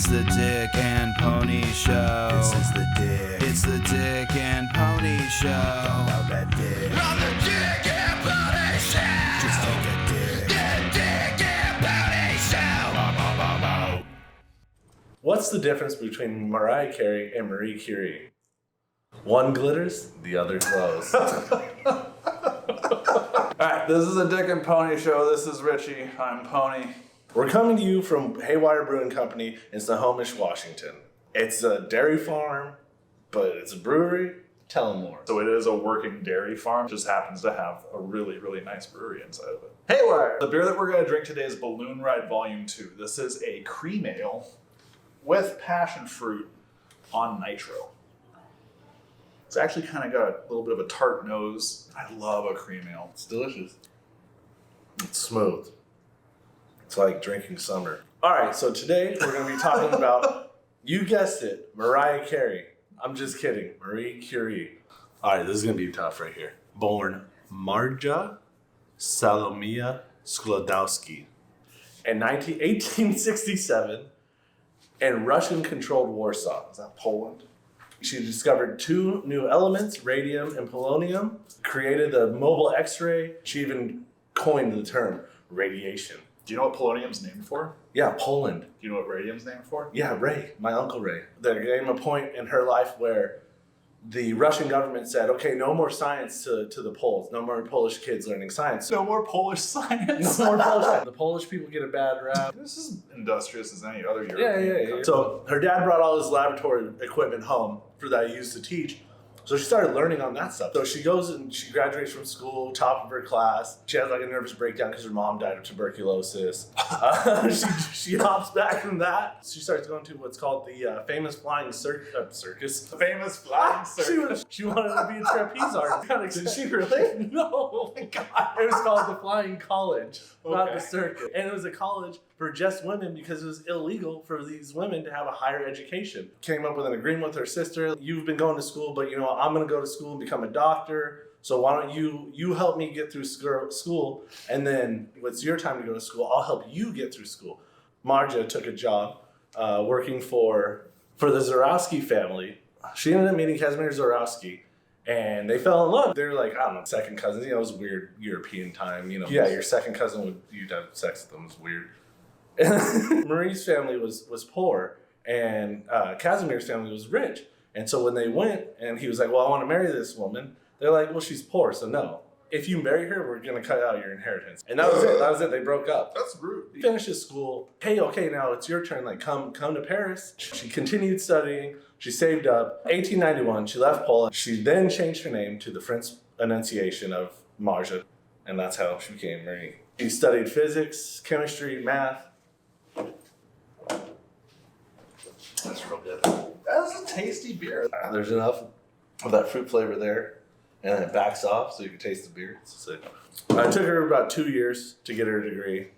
It's the Dick and Pony Show. This is the Dick. It's the Dick and Pony Show. Talk about that dick. On the Dick and Pony Show. Just take a dick. The Dick and Pony Show. Bow, bow, bow, bow. What's the difference between Marie Curie and Marie Curie? One glitters, the other glows. Alright, this is a Dick and Pony Show. This is Richie. I'm Pony. We're coming to you from Haywire Brewing Company in Snohomish, Washington. It's a dairy farm, but it's a brewery. Tell them more. So it is a working dairy farm. Just happens to have a really, really nice brewery inside of it. Haywire! The beer that we're going to drink today is Balloon Ride Volume 2. This is a cream ale with passion fruit on nitro. It's actually kind of got a little bit of a tart nose. I love a cream ale. It's delicious. It's smooth. It's like drinking summer. All right, so today we're going to be talking about, you guessed it, Marie Curie. I'm just kidding, Marie Curie. All right, this is going to be tough right here. Born Marja Salomia Sklodowski in 1867 in Russian-controlled Warsaw. Is that Poland? She discovered two new elements, radium and polonium, created the mobile X-ray. She even coined the term radiation. Do you know what polonium's named for? Yeah, Poland. Do you know what radium's named for? Yeah, Ray, my uncle Ray. There came a point in her life where the Russian government said, okay, no more science to the Poles. No more Polish kids learning science. No more Polish science. No more Polish science. The Polish people get a bad rap. This is industrious as any other Yeah. European country. So her dad brought all his laboratory equipment home for that he used to teach. So she started learning on that stuff. So she goes and she graduates from school, top of her class. She has like a nervous breakdown because her mom died of tuberculosis. She hops back from that. She starts going to what's called the famous flying circus. The famous flying circus. She wanted to be a trapeze artist. Did she really? No. Oh my God. It was called the Flying College, not Okay. the circus. And it was a college for just women because it was illegal for these women to have a higher education. Came up with an agreement with her sister. You've been going to school, but you know, I'm going to go to school and become a doctor. So why don't you help me get through school, and then when it's your time to go to school, I'll help you get through school. Marja took a job working for the Zarowski family. She ended up meeting Casimir Zarowski, and they fell in love. They're like, I don't know, second cousins. You know, it was weird European time. You know, yeah, your second cousin you'd have sex with them. It was weird. Marie's family was poor, and Casimir's family was rich. And so when they went, and he was like, well, I want to marry this woman. They're like, well, she's poor, so no. If you marry her, we're going to cut out your inheritance. And that was it. They broke up. That's rude. He finishes school. Hey, okay, now it's your turn. Like, come to Paris. She continued studying. She saved up. 1891, she left Poland. She then changed her name to the French enunciation of Marja, and that's how she became Marie. She studied physics, chemistry, math. That's real good. That's a tasty beer. There's enough of that fruit flavor there, and then it backs off so you can taste the beer. So it took her about 2 years to get her degree.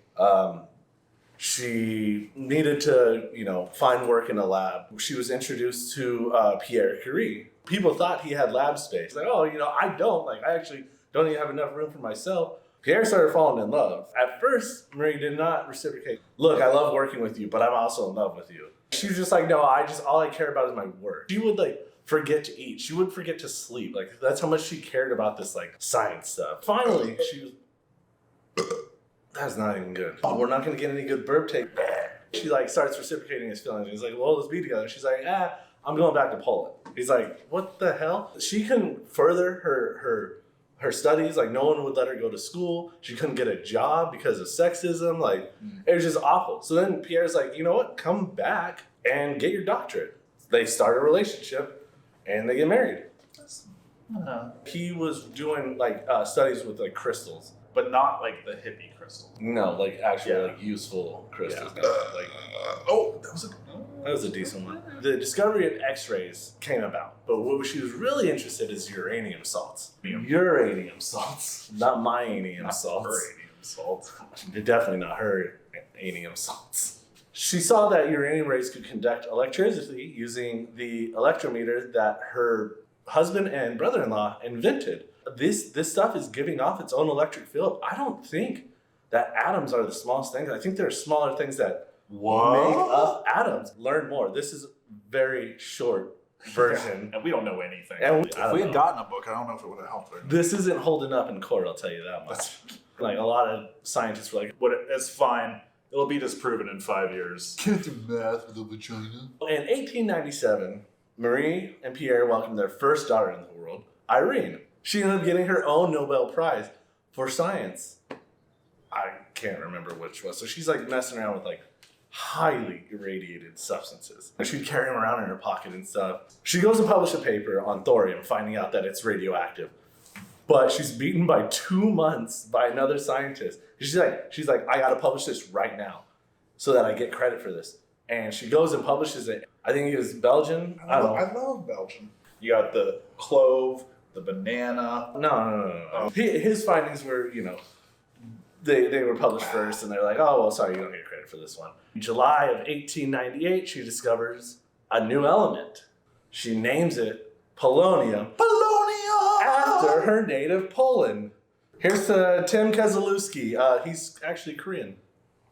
She needed to, find work in a lab. She was introduced to Pierre Curie. People thought he had lab space. Like, oh, I don't. Like, I actually don't even have enough room for myself. Pierre started falling in love. At first, Marie did not reciprocate. Look, I love working with you, but I'm also in love with you. She was just like, no, all I care about is my work. She would forget to eat. She would forget to sleep. Like, that's how much she cared about this science stuff. Finally, she was, that's not even good. Oh, we're not gonna get any good burp tape. She starts reciprocating his feelings. He's like, well, let's be together. She's like, I'm going back to Poland. He's like, what the hell? She couldn't further her studies. Like, no one would let her go to school. She couldn't get a job because of sexism. It was just awful. So then Pierre's like, you know what? Come back and get your doctorate. They start a relationship and they get married. He was doing studies with crystals. But not like the hippie crystal. No, actually useful crystals. Yeah. That was a decent one. The discovery of X-rays came about, but what she was really interested in is uranium salts. Uranium salts, not my anium salts. Her uranium salts. Definitely not her anium salts. She saw that uranium rays could conduct electricity using the electrometer that her husband and brother-in-law invented. This stuff is giving off its own electric field. I don't think that atoms are the smallest things. I think there are smaller things that make up atoms. Learn more. This is very short version. And we don't know anything. And If we had gotten a book, I don't know if it would have helped. This isn't holding up in court, I'll tell you that much. Like, a lot of scientists were like, It's fine. It'll be disproven in 5 years. Can't do math with a vagina. in 1897, Marie and Pierre welcomed their first daughter in the world, Irene. She ended up getting her own Nobel Prize for science. I can't remember which was. So she's like messing around with like highly irradiated substances. And she'd carry them around in her pocket and stuff. She goes to publish a paper on thorium, finding out that it's radioactive. But she's beaten by 2 months by another scientist. She's like, I gotta publish this right now so that I get credit for this. And she goes and publishes it. I think he was Belgian. I don't know. I love Belgium. You got the clove, the banana. No. His findings were, they were published first, and they're like, oh, well, sorry, you don't get credit for this one. In July of 1898, she discovers a new element. She names it polonium. After her native Poland. Here's Tim Keselowski. He's actually Korean.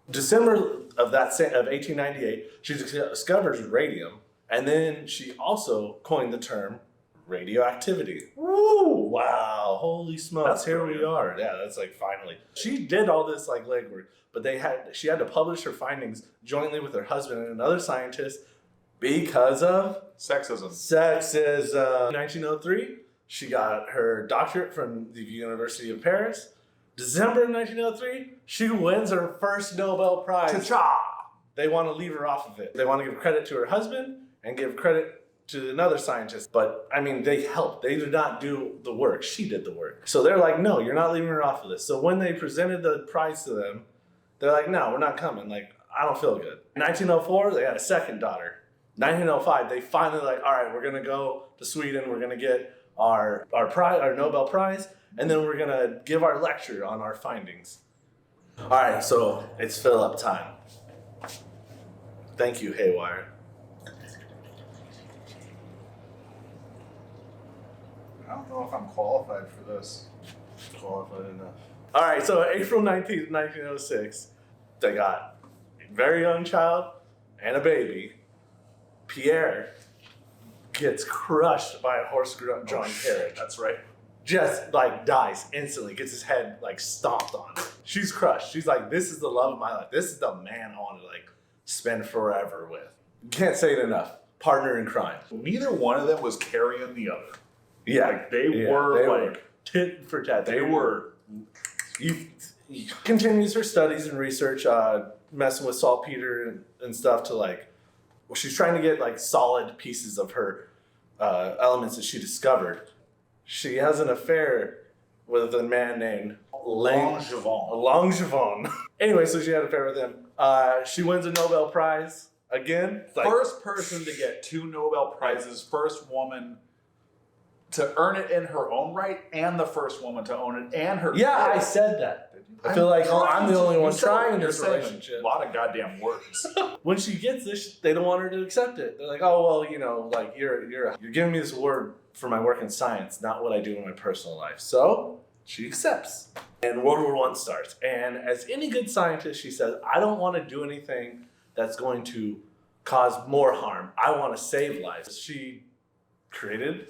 December of 1898, she discovers radium, and then she also coined the term radioactivity. Woo! Wow! Holy smokes! That's Here brilliant. we are. Yeah, that's like finally. She did all this like legwork, but she had to publish her findings jointly with her husband and another scientist because of Sexism. 1903, she got her doctorate from the University of Paris. December 1903, she wins her first Nobel Prize. Cha-cha! They want to leave her off of it. They want to give credit to her husband and give credit to another scientist. But, I mean, they helped. They did not do the work. She did the work. So they're like, no, you're not leaving her off of this. So when they presented the prize to them, they're like, no, we're not coming. Like, I don't feel good. In 1904, they had a second daughter. 1905, they finally like, all right, we're going to go to Sweden. We're going to get our Nobel Prize. And then we're going to give our lecture on our findings. All right, so it's fill up time. Thank you, Haywire. I don't know if I'm qualified for this. Qualified enough. All right, so April 19th, 1906, they got a very young child and a baby. Pierre gets crushed by a horse-drawn carriage. That's right. Just like dies instantly, gets his head like stomped on. She's crushed. She's like, this is the love of my life. This is the man I want to like spend forever with. Can't say it enough. Partner in crime. Neither one of them was carrying the other. Yeah. Like, they were tit for tat. They were. He continues her studies and research, messing with saltpeter and stuff to like, well, she's trying to get like solid pieces of her elements that she discovered. She has an affair with a man named Langevin. Anyway, so she had an affair with him. She wins a Nobel Prize again. Like, First person to get 2 Nobel Prizes, first woman to earn it in her own right, and the first woman to own it, and her yeah, I kids. said that. I feel like I'm the only one trying You're this saying relationship. A lot of goddamn words. When she gets this, they don't want her to accept it. They're like, "Oh well, like you're giving me this award for my work in science, not what I do in my personal life." So she accepts, and World War I starts. And as any good scientist, she says, "I don't want to do anything that's going to cause more harm. I want to save lives." She created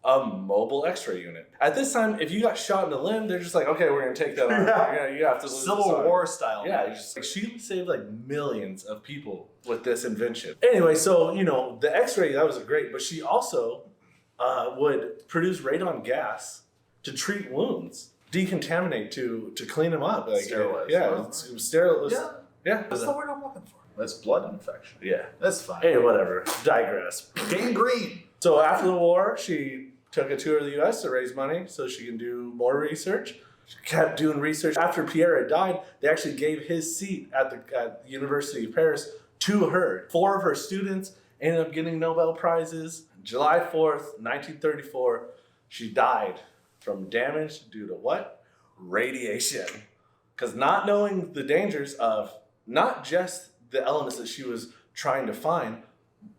a mobile X-ray unit. At this time, if you got shot in the limb, they're just like, okay, we're gonna take that on. You have to lose Civil this arm. War style. Yeah, she saved like millions of people with this invention. Anyway, so the X-ray, that was great, but she also would produce radon gas to treat wounds, decontaminate to clean them up, like Sterilize. Yeah, it was sterile. Yeah, That's the word I'm looking for. That's blood infection. yeah. That's fine. Hey, whatever. Digress. Gangrene. So after the war, she took a tour of the U.S. to raise money so she can do more research. She kept doing research. After Pierre had died, they actually gave his seat at the University of Paris to her. 4 of her students ended up getting Nobel Prizes. July 4th, 1934, she died from damage due to what? Radiation. Because not knowing the dangers of not just the elements that she was trying to find,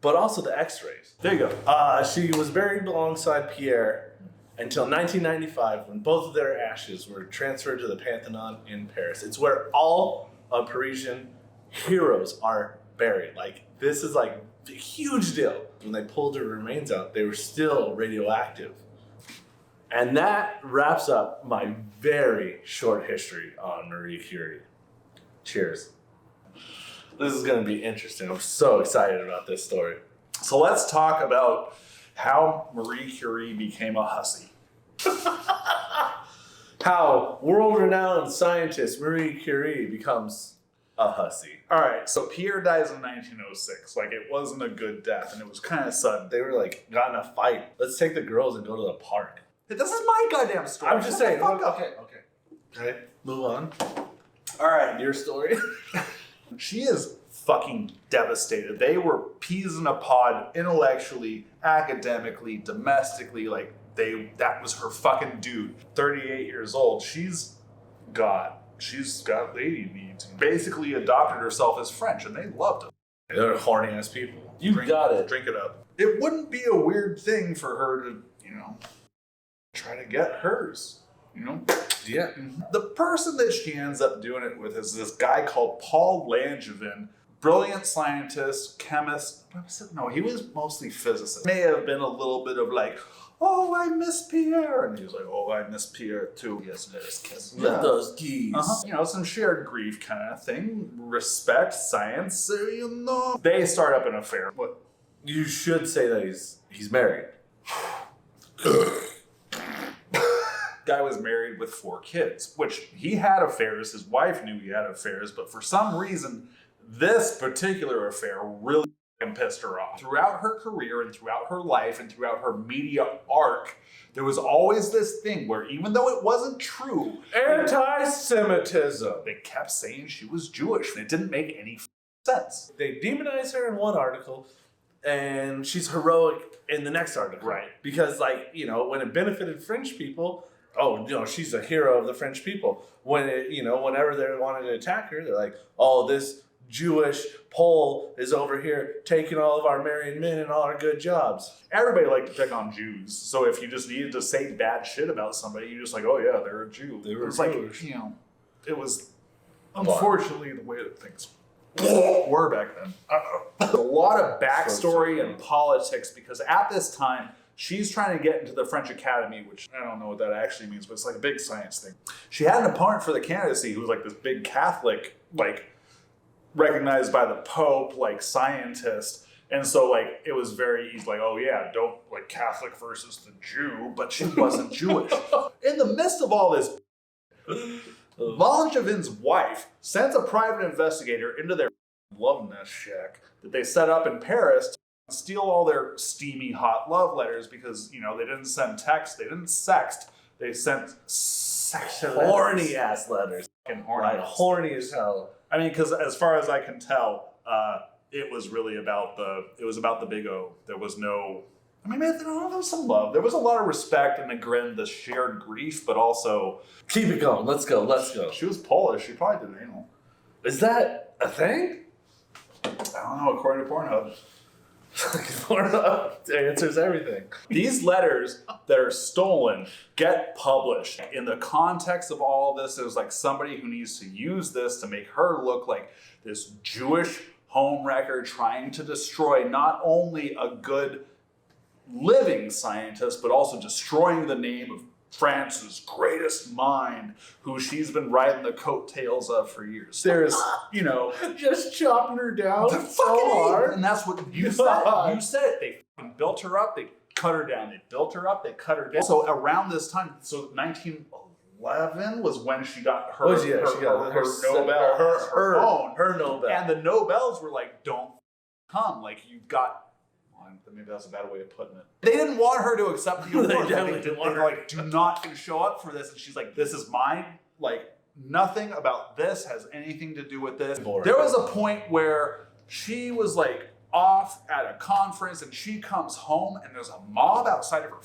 but also the X-rays. There you go. She was buried alongside Pierre until 1995, when both of their ashes were transferred to the Pantheon in Paris. It's where all Parisian heroes are buried. Like, this is like a huge deal. When they pulled her remains out, they were still radioactive. And that wraps up my very short history on Marie Curie. Cheers. This is going to be interesting. I'm so excited about this story. So let's talk about how Marie Curie became a hussy. How world-renowned scientist Marie Curie becomes a hussy. All right, so Pierre dies in 1906. Like, it wasn't a good death, and it was kind of sudden. They were like, got in a fight. Let's take the girls and go to the park. This is my goddamn story. I'm just saying. Fuck up. Okay. Move on. All right, your story. She is fucking devastated. They were peas in a pod, intellectually, academically, domestically. Like, that was her fucking dude. 38 years old. She's got lady needs. Basically adopted herself as French, and they loved it. They're horny ass people. Drink it up. It wouldn't be a weird thing for her to, try to get hers. Yeah. The person that she ends up doing it with is this guy called Paul Langevin, brilliant scientist, chemist. No, he was mostly physicist. May have been a little bit of like, oh, I miss Pierre. And he was like, oh, I miss Pierre too. Yes, let us kiss. Let those keys. Some shared grief kind of thing. Respect, science, They start up an affair. What? You should say that he's married. Guy was married with 4 kids, which he had affairs. His wife knew he had affairs, but for some reason, this particular affair really pissed her off. Throughout her career and throughout her life and throughout her media arc, there was always this thing where even though it wasn't true, anti-Semitism. They kept saying she was Jewish, and it didn't make any sense. They demonize her in one article, and she's heroic in the next article. Right. Because, when it benefited French people, she's a hero of the French people. When whenever they wanted to attack her, they're like, oh, this Jewish Pole is over here taking all of our married men and all our good jobs. Everybody liked to pick on Jews. So if you just needed to say bad shit about somebody, you just like, oh yeah, they're a Jew. They were Jewish. It was unfortunately the way that things were back then. A lot of backstory and politics, because at this time, she's trying to get into the French Academy, which I don't know what that actually means, but it's like a big science thing. She had an opponent for the candidacy who was like this big Catholic, recognized by the Pope, scientist. And so, it was very easy, oh yeah, don't, Catholic versus the Jew, but she wasn't Jewish. In the midst of all this, Langevin's wife sends a private investigator into their love nest shack that they set up in Paris to steal all their steamy, hot love letters because, they didn't send text, they didn't sext, they sent horny ass letters. Horny as hell. I mean, because as far as I can tell, it was really about the big O. There was no, there was some love. There was a lot of respect and the shared grief, but also keep it going. Let's go. She was Polish. She probably did anal. Is that a thing? I don't know. According to Pornhub. Pornhub answers everything. These letters that are stolen get published. In the context of all of this, there's somebody who needs to use this to make her look like this Jewish homewrecker trying to destroy not only a good living scientist, but also destroying the name of France's greatest mind, who she's been riding the coattails of for years. There's, just chopping her down so hard. And that's what you said. You said it. They fucking built her up. They cut her down. They built her up. They cut her down. So around this time, 1911 was when she got her Nobel. Her Nobel. And the Nobels were like, don't come. You've got... Maybe that's a bad way of putting it. They didn't want her to accept the award. They do not show up for this. And she's like, this is mine. Nothing about this has anything to do with this. Boring. There was a point where she was off at a conference and she comes home and there's a mob outside of her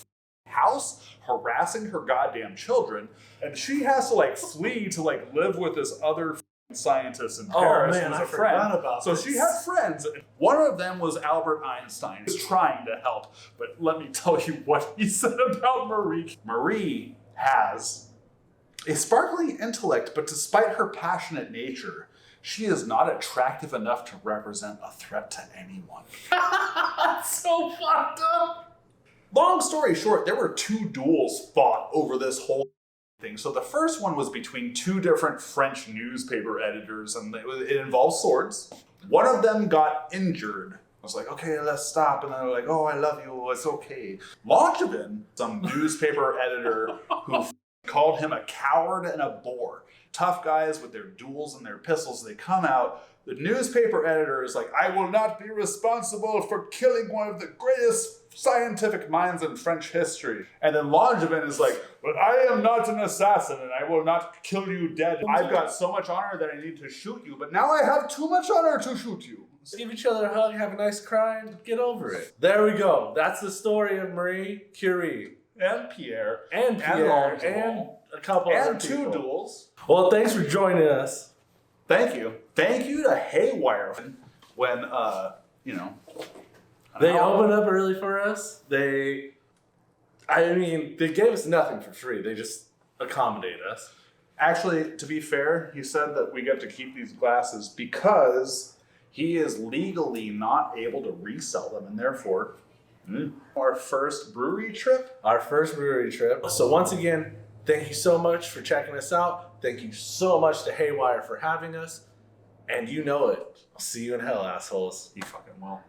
house harassing her goddamn children. And she has to flee to live with this other scientist in Paris. I forgot about this. So she had friends. One of them was Albert Einstein. He was trying to help, but let me tell you what he said about Marie. Marie has a sparkling intellect, but despite her passionate nature, She is not attractive enough to represent a threat to anyone. That's so fucked up. Long story short, there were 2 duels fought over this whole thing. So the first one was between 2 different French newspaper editors, and it involved swords. One of them got injured. I was like, okay, let's stop. And then they're like, oh, I love you. It's okay. Langevin, some newspaper editor who called him a coward and a bore. Tough guys with their duels and their pistols, they come out. The newspaper editor is like, I will not be responsible for killing one of the greatest scientific minds in French history. And then Langevin is like, but I am not an assassin and I will not kill you dead. I've got so much honor that I need to shoot you, but now I have too much honor to shoot you. Let's give each other a hug, have a nice cry, and get over it. There we go. That's the story of Marie Curie. And Pierre. And Pierre. Langevin. And a couple And other 2 people. duels. Well, thanks for joining us. Thank you. Thank you to Haywire when, you know. They opened up early for us. They gave us nothing for free. They just accommodate us. Actually, to be fair, he said that we get to keep these glasses because he is legally not able to resell them, and therefore, our first brewery trip. Our first brewery trip. So once again, thank you so much for checking us out. Thank you so much to Haywire for having us. And you know it. I'll see you in hell, assholes. You fucking will.